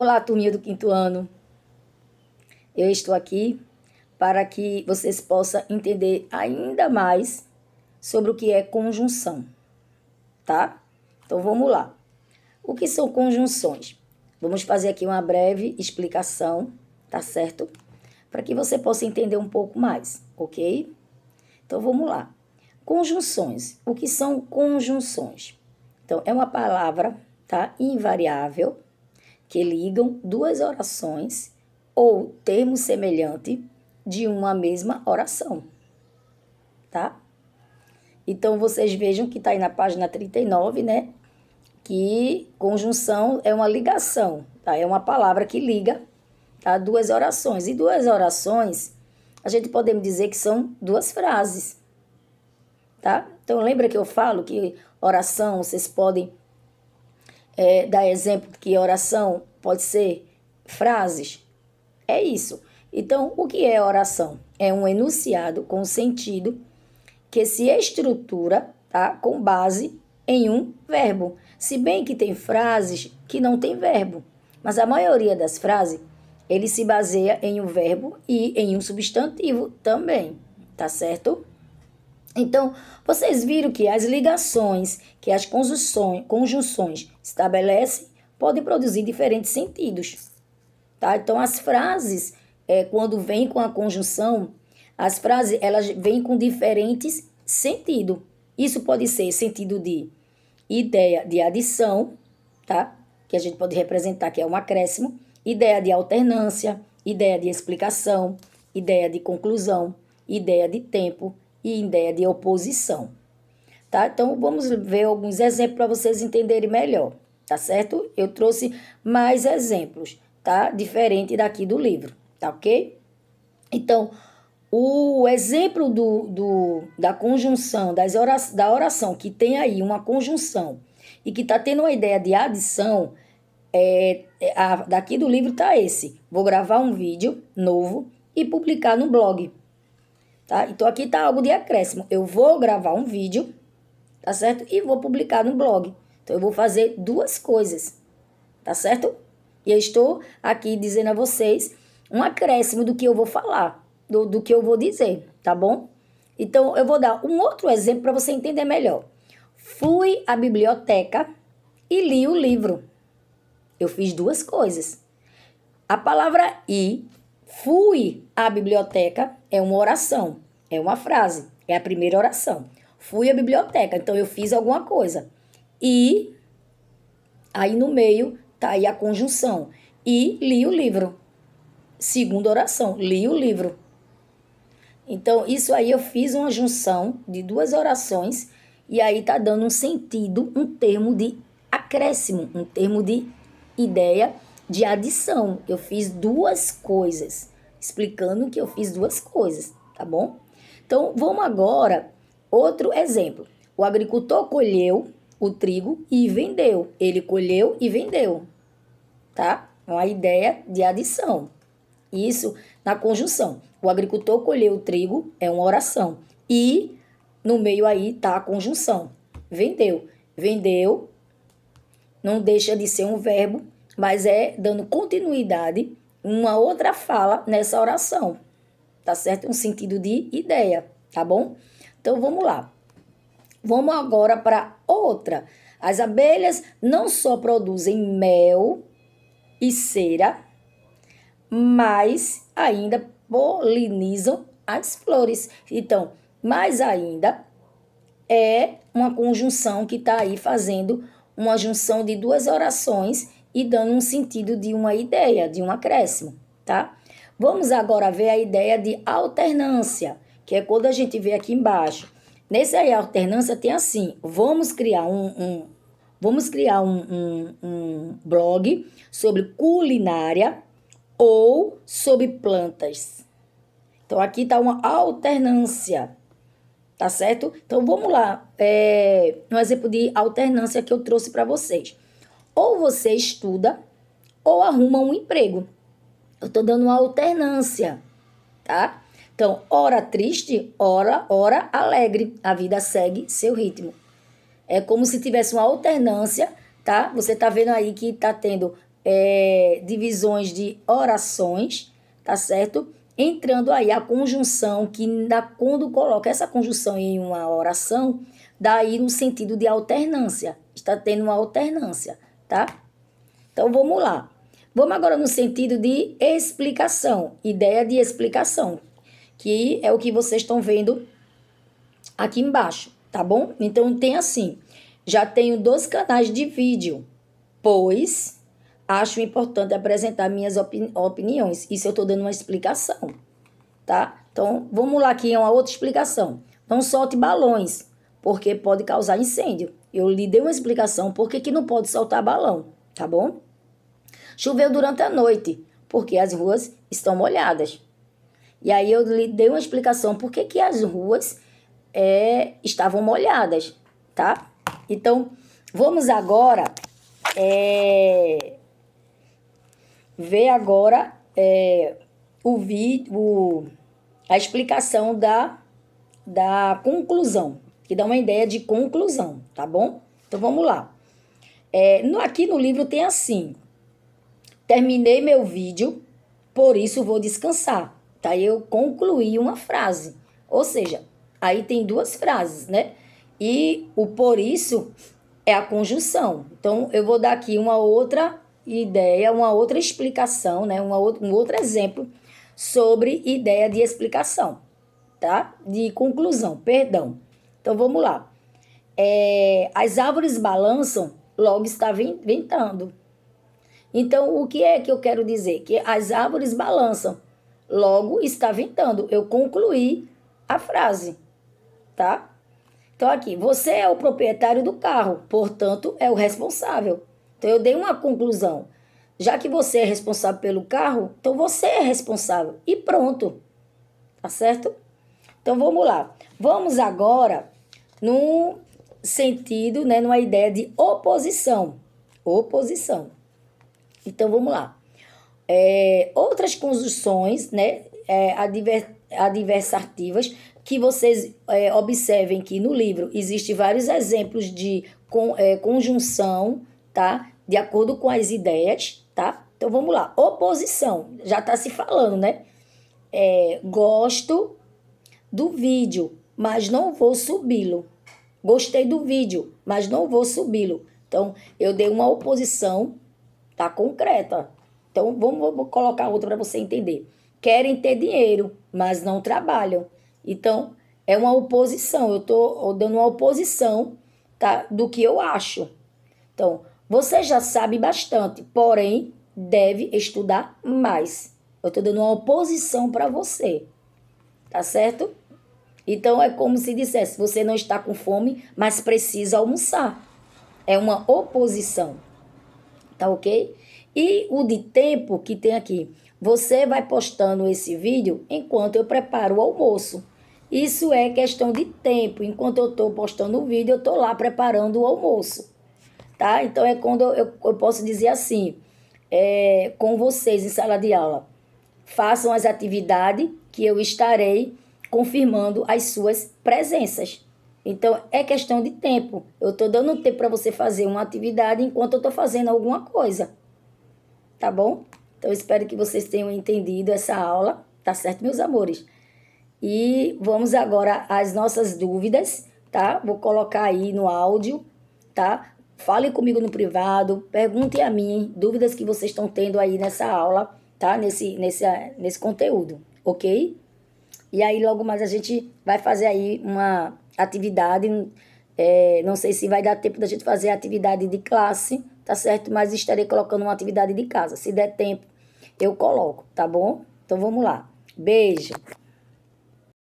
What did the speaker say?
Olá, turminha do quinto ano. Eu estou aqui para que vocês possam entender ainda mais sobre o que é conjunção, tá? Então vamos lá. O que são conjunções? Vamos fazer aqui uma breve explicação, tá certo? Para que você possa entender um pouco mais, ok? Então vamos lá. Conjunções. O que são conjunções? Então é uma palavra, tá? Invariável que ligam duas orações ou termo semelhante de uma mesma oração, tá? Então, vocês vejam que está aí na página 39, né? Que conjunção é uma ligação, tá? É uma palavra que liga, tá? Duas orações. E duas orações, a gente podemos dizer que são duas frases, tá? Então, lembra que eu falo que oração, vocês podem dar exemplo que oração pode ser frases? É isso. Então, o que é oração? É um enunciado com sentido que se estrutura, tá, com base em um verbo. Se bem que tem frases que não tem verbo, mas a maioria das frases ele se baseia em um verbo e em um substantivo também, tá certo? Então, vocês viram que as ligações que as conjunções estabelecem podem produzir diferentes sentidos. Tá? Então, as frases, quando vêm com a conjunção, as frases elas vêm com diferentes sentidos. Isso pode ser sentido de ideia de adição, tá? Que a gente pode representar que é um acréscimo, ideia de alternância, ideia de explicação, ideia de conclusão, ideia de tempo e ideia de oposição. Tá? Então, vamos ver alguns exemplos para vocês entenderem melhor, tá certo? Eu trouxe mais exemplos, tá? Diferente daqui do livro, tá ok? Então, o exemplo da conjunção, da oração que tem aí uma conjunção e que está tendo uma ideia de adição, daqui do livro tá esse. Vou gravar um vídeo novo e publicar no blog, tá? Então, aqui tá algo de acréscimo. Eu vou gravar um vídeo, tá certo? E vou publicar no blog. Então, eu vou fazer duas coisas, tá certo? E eu estou aqui dizendo a vocês um acréscimo do que eu vou falar, do que eu vou dizer, tá bom? Então, eu vou dar um outro exemplo para você entender melhor. Fui à biblioteca e li o livro. Eu fiz duas coisas. A palavra ir, fui à biblioteca, é uma oração, é uma frase, é a primeira oração. Fui à biblioteca, então eu fiz alguma coisa. E aí no meio tá aí a conjunção. E li o livro. Segunda oração, li o livro. Então, isso aí eu fiz uma junção de duas orações e aí tá dando um sentido, um termo de acréscimo, um termo de ideia de adição. Eu fiz duas coisas, explicando que eu fiz duas coisas, tá bom? Então, vamos agora, outro exemplo. O agricultor colheu o trigo e vendeu. Ele colheu e vendeu, tá? É uma ideia de adição. Isso na conjunção. O agricultor colheu o trigo, é uma oração. E no meio aí tá a conjunção. Vendeu. Vendeu não deixa de ser um verbo, mas é dando continuidade uma outra fala nessa oração. Tá certo? Um sentido de ideia, tá bom? Então vamos lá. Vamos agora para outra. As abelhas não só produzem mel e cera, mas ainda polinizam as flores. Então, mais ainda é uma conjunção que está aí fazendo uma junção de duas orações e dando um sentido de uma ideia, de um acréscimo, tá? Vamos agora ver a ideia de alternância, que é quando a gente vê aqui embaixo. Nesse aí, a alternância tem assim, vamos criar um blog sobre culinária ou sobre plantas. Então, aqui está uma alternância, tá certo? Então, vamos lá. Um exemplo de alternância que eu trouxe para vocês. Ou você estuda ou arruma um emprego. Eu estou dando uma alternância, tá? Então, hora triste, hora alegre. A vida segue seu ritmo. É como se tivesse uma alternância, tá? Você tá vendo aí que tá tendo divisões de orações, tá certo? Entrando aí a conjunção, quando coloca essa conjunção em uma oração, daí no sentido de alternância. Está tendo uma alternância, tá? Então, vamos lá. Vamos agora no sentido de explicação, ideia de explicação, que é o que vocês estão vendo aqui embaixo, tá bom? Então, tem assim, já tenho 2 canais de vídeo, pois acho importante apresentar minhas opiniões. Isso eu estou dando uma explicação, tá? Então, vamos lá aqui, é uma outra explicação. Não solte balões, porque pode causar incêndio. Eu lhe dei uma explicação por que não pode soltar balão, tá bom? Choveu durante a noite, porque as ruas estão molhadas. E aí eu lhe dei uma explicação por que as ruas estavam molhadas, tá? Então, vamos agora ver agora o vídeo, a explicação da conclusão, que dá uma ideia de conclusão, tá bom? Então, vamos lá. Aqui no livro tem assim: terminei meu vídeo, por isso vou descansar. Tá? Eu concluí uma frase. Ou seja, aí tem 2 frases, né? E o por isso é a conjunção. Então, eu vou dar aqui uma outra ideia, uma outra explicação, né? Um outro exemplo sobre ideia de explicação, tá? De conclusão, perdão. Então, vamos lá. As árvores balançam, logo está ventando. Então, o que é que eu quero dizer? Que as árvores balançam, logo está ventando. Eu concluí a frase, tá? Então, aqui, você é o proprietário do carro, portanto, é o responsável. Então, eu dei uma conclusão. Já que você é responsável pelo carro, então você é responsável. E pronto. Tá certo? Então, vamos lá. Vamos agora no sentido, né, numa ideia de oposição. Oposição. Então, vamos lá. Outras conjunções, né, adversativas, que vocês observem que no livro existem vários exemplos de conjunção, tá? De acordo com as ideias, tá? Então, vamos lá. Oposição, já está se falando, né? Gosto do vídeo, mas não vou subi-lo. Gostei do vídeo, mas não vou subi-lo. Então, eu dei uma oposição, tá? Concreta. Então, vamos colocar outra para você entender. Querem ter dinheiro, mas não trabalham. Então, é uma oposição. Eu estou dando uma oposição, tá, do que eu acho. Então, você já sabe bastante, porém, deve estudar mais. Eu estou dando uma oposição para você. Tá certo? Então, é como se dissesse, você não está com fome, mas precisa almoçar. É uma oposição. Tá ok? E o de tempo que tem aqui. Você vai postando esse vídeo enquanto eu preparo o almoço. Isso é questão de tempo. Enquanto eu estou postando o vídeo, eu estou lá preparando o almoço. Tá? Então, é quando eu posso dizer assim, com vocês em sala de aula. Façam as atividades que eu estarei confirmando as suas presenças. Então, é questão de tempo. Eu estou dando tempo para você fazer uma atividade enquanto eu estou fazendo alguma coisa. Tá bom? Então, espero que vocês tenham entendido essa aula. Tá certo, meus amores? E vamos agora às nossas dúvidas, tá? Vou colocar aí no áudio, tá? Falem comigo no privado, perguntem a mim dúvidas que vocês estão tendo aí nessa aula, tá? Nesse conteúdo, ok? E aí, logo mais, a gente vai fazer aí uma atividade. Não sei se vai dar tempo da gente fazer a atividade de classe, tá certo? Mas estarei colocando uma atividade de casa. Se der tempo, eu coloco, tá bom? Então, vamos lá. Beijo!